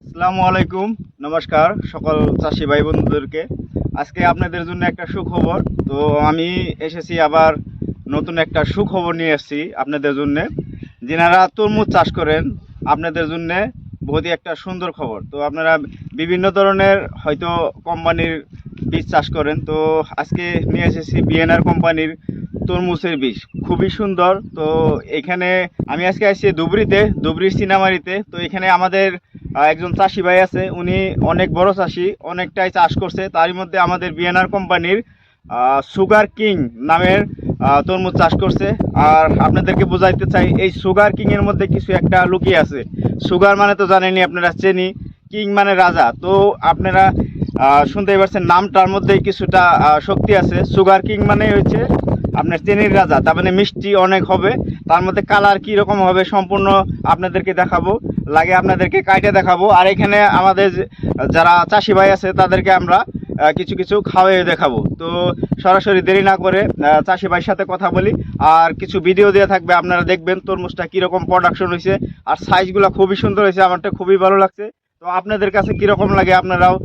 আসসালামু আলাইকুম, নমস্কার সকল চাষি ভাই বন্ধুদেরকে। আজকে আপনাদের জন্য একটা সুখবর। তো আমি এসেছি আবার নতুন একটা সুখবর নিয়ে এসেছি আপনাদের জন্য। যিনারা তরমুজ চাষ করেন আপনাদের জন্য বহুতই একটা সুন্দর খবর। তো আপনারা বিভিন্ন ধরনের হয়তো কোম্পানির বীজ চাষ করেন, তো আজকে নিয়ে এসেছি বিএনআর কোম্পানির তরমুজের বীজ, খুবই সুন্দর। তো এখানে আমি আজকে আসছি ধুবড়ির সিনামারিতে। তো এখানে আমাদের একজন চাষি ভাই আছে, উনি অনেক বড় চাষি, অনেকটাই চাষ করছে। তারই মধ্যে আমাদের বিএনআর কোম্পানির সুগার কিং নামের তরমুজ চাষ করছে। আর আপনাদেরকে বোঝাইতে চাই, এই সুগার কিং এর মধ্যে কিছু একটা লুকিয়ে আছে। সুগার মানে তো জানেনই আপনারা, চেনি, কিং মানে রাজা। তো আপনারা শুনতেই পারছেন, নামটার মধ্যেই কিছুটা শক্তি আছে। সুগার কিং মানে হচ্ছে আপনার চেনির রাজা, তার মানে মিষ্টি অনেক হবে। তার মধ্যে কালার কি রকম হবে সম্পূর্ণ আপনাদেরকে দেখাবো, লাগে আপনাদেরকে কাইটে দেখাবো। আর এখানে আমাদের যারা চাষি ভাই আছে তাদেরকে আমরা কিছু কিছু খাওয়াই দেখাবো। তো সরাসরি দেরি না করে চাষি ভাইয়ের সাথে কথা বলি। আর কিছু ভিডিও দেওয়া থাকবে, আপনারা দেখবেন তরমুজটা কীরকম প্রোডাকশন হয়েছে। আর সাইজগুলো খুবই সুন্দর হয়েছে, আমারটা খুবই ভালো লাগছে। তো আপনাদের কাছে কীরকম লাগে আপনারাও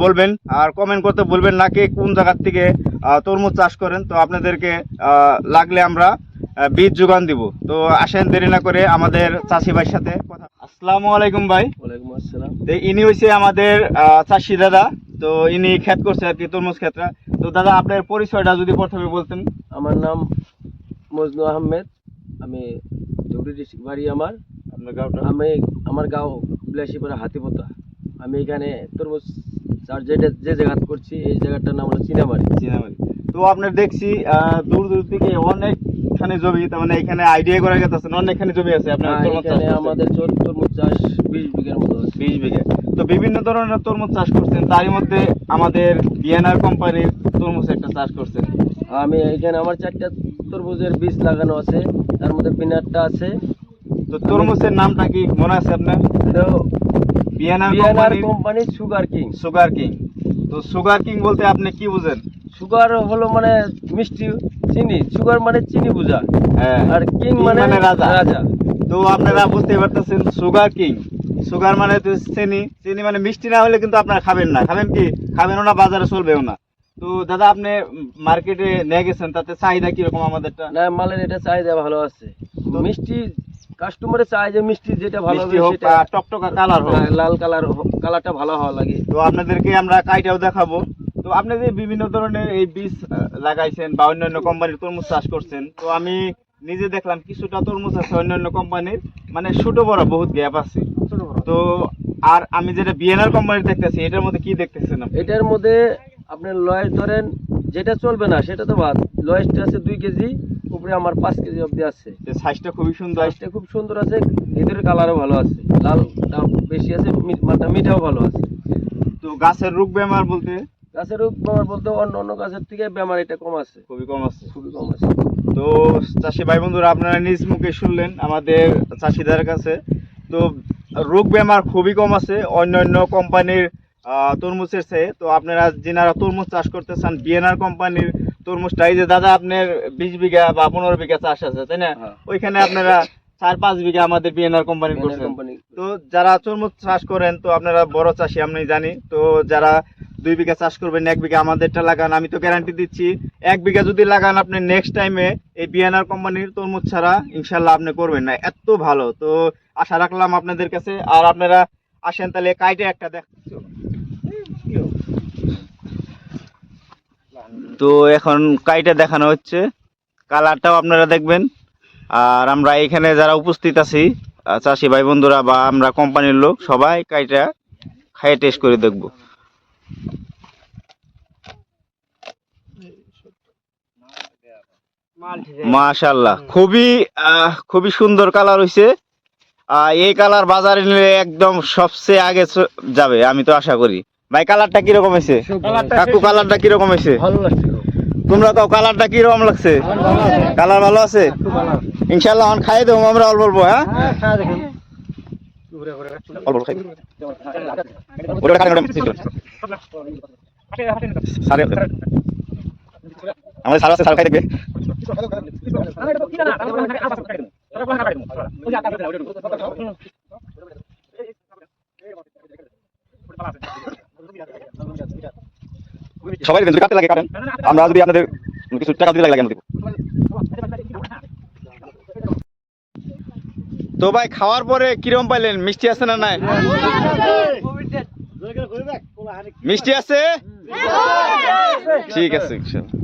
বলবেন, আর কমেন্ট করতে বলবেন না কে কোন জায়গার থেকে তরমুজ চাষ করেন। তো আপনাদেরকে লাগলে আমরা বীজ যোগান দিব। তো আসেন দেরি না করে আমাদের চাষি ভাইয়ের সাথে কথা। আসসালামু আলাইকুম ভাই। ওয়ালাইকুম আসসালাম। তো ইনি হয়েছে আমাদের চাষি দাদা। তো ইনি ক্ষেত করছে আর কি, তরমুজ ক্ষেত্রা। তো দাদা আপনার পরিচয়টা যদি প্রথমে বলতেন। আমার নাম মজনু আহমেদ। আমি ধুবড়ি ডিস্ট্রিক্ট বাড়ি আমার। আপনার গাঁওটা? আমার গাঁও বিলাসীপাড়া হাতিপোতা। আমি এখানে তরমুজ চাষ যে জায়গা করছি, এই জায়গাটার নাম হলো চিনামারি। চিনামারি। তো আপনার দেখছি দূর দূর থেকে অনেকখানি জমি, তার মানে এখানে আইডিয়া করে গেছেন অনেকখানি জমি আছে আপনার তরমুজ চাষ এখানে করছেন। আমাদের তরমুজ চাষ 20 বিঘার মতো আছে। 20 বিঘা। তো বিভিন্ন ধরনের তরমুজ চাষ করছেন, তারই মধ্যে আমাদের বিএনআর কোম্পানির তরমুজ একটা চাষ করছেন। আমি এখানে আমার 4টা তরমুজের বীজ লাগানো আছে, তার মধ্যে পিনাটটা আছে। তো তরমুজের নামটা কি মনে আছে আপনার? তো বিএনআর কোম্পানির সুগার কিং। Sugar king. তো সুগার কিং বলতে আপনি কি বুঝেন? সুগার হলো মানে মিষ্টি, চিনি। সুগার মানে চিনি বোঝা, হ্যাঁ। আর কিং মানে রাজা। রাজা। তো আপনারা বুঝতে পারতেছেন, সুগার কিং। সুগার মানে তো চিনি, চিনি মানে মিষ্টি না হলে কিন্তু আপনারা খাবেন না। খাবেন কি? খাবেনও না, বাজারে চলবেও না। তো দাদা আপনি মার্কেটে নিয়ে গেছেন, তাতে চাহিদা কিরকম আমাদেরটা? না, মালের এটা চাহিদা ভালো আছে। তো মিষ্টি কাস্টমারের চাই যে মিষ্টি যেটা ভালো হবে মিষ্টি হোক, সেটা। টকটকা কালার হোক। লাল কালারটা ভালো হওয়া লাগে। তো আপনাদেরকে আমরা কাইটাও দেখাবো। তো আপনি যে বিভিন্ন ধরনের এই বীজ লাগাইছেন বা অন্যান্য কোম্পানির তরমুজ চাষ করছেন, তো আমি নিজে দেখলাম কিছুটা তরমুজ আছে অন্যান্য কোম্পানির, মানে ছোট বড় বহুত গ্যাপ আছে। তো আর আমি যেটা বিএনআর কোম্পানির দেখতেছি, এটার মধ্যে কি দেখতেছেন আপনি? এটার মধ্যে আপনার লয়েস ধরেন যেটা চলবে না সেটা তো বাদ। লয়েসটা আছে 2 কেজি, উপরে আমার 5 কেজি অবধি আছে। সাইজটা খুবই সুন্দর। সাইজটা খুব সুন্দর আছে, ভিতরের কালারও ভালো আছে, লালটা বেশি আছে, মালটা মিঠাও ভালো আছে। তো গাছের রোগ বেমার বলতে? গাছের রোগ বেমার বলতে অন্য গাছের থেকে বেমার এটা কম আছে, খুবই কম আছে। খুবই কম আছে। তো চাষি ভাই বন্ধুরা, আপনারা নিজ মুখে শুনলেন আমাদের চাষিদের কাছে। তো রোগ বেমার খুবই কম আছে অন্যান্য কোম্পানির তরমুজের চেয়ে। তো আপনারা যেনারা তরমুজ চাষ করতে চান, বিএনআর কোম্পানির তরমুজটা, এই যে দাদা আপনার 20 বিঘা বা 15 বিঘা চাষ আছে তাই না? ওইখানে আপনারা 4-5 বিঘা আমাদের বিএনআর কোম্পানি করছেন। তো যারা তরমুজ চাষ করেন, তো আপনারা বড় চাষি আমি জানি। তো যারা 2 বিঘা চাষ করবেন, 1 বিঘা আমাদেরটা লাগান, আমি তো গ্যারান্টি দিচ্ছি 1 বিঘা যদি লাগান, আপনি নেক্সট টাইমে এই বিএনআর কোম্পানির তরমুজ ছাড়া ইনশাল্লাহ আপনি করবেন না, এত ভালো। তো আশা রাখলাম আপনাদের কাছে। আর আপনারা আসেন তাহলে কাইটে একটা দেখ। তো এখন কাইটে দেখানো হচ্ছে, কালারটাও আপনারা দেখবেন। আর আমরা এখানে যারা উপস্থিত আছি চাষি ভাই বন্ধুরা বা আমরা কোম্পানির লোক, সবাই কাইটা খাইয়ে টেস্ট করে দেখব। মাশাআল্লাহ, খুবই সুন্দর কালার হইছে। এই কালার বাজারে নিলে একদম সবচেয়ে আগে যাবে, আমি তো আশা করি। ভাই কালারটা কিরকম হয়েছে? কাকু কালারটা কিরকম হয়েছে? ভালো লাগছে। তোমরা কাউ কালারটা কিরকম লাগছে? কালার ভালো আছে ইনশাআল্লাহ। এখন খাই দেবো আমরা অল্প অল্প। হ্যাঁ, অল্প খাই। ওটা খাই আমাদের সার আছে, সার খাই দেখবে। সবাই যদি কাটতে লাগে কাটেন, আমরা যদি আপনাদের কিছু টাকা দিতে লাগে আমরা দিব। তো ভাই খাওয়ার পরে কিরম পাইলেন? মিষ্টি আছে না নাই? মিষ্টি আছে? ঠিক আছে ইনশাআল্লাহ।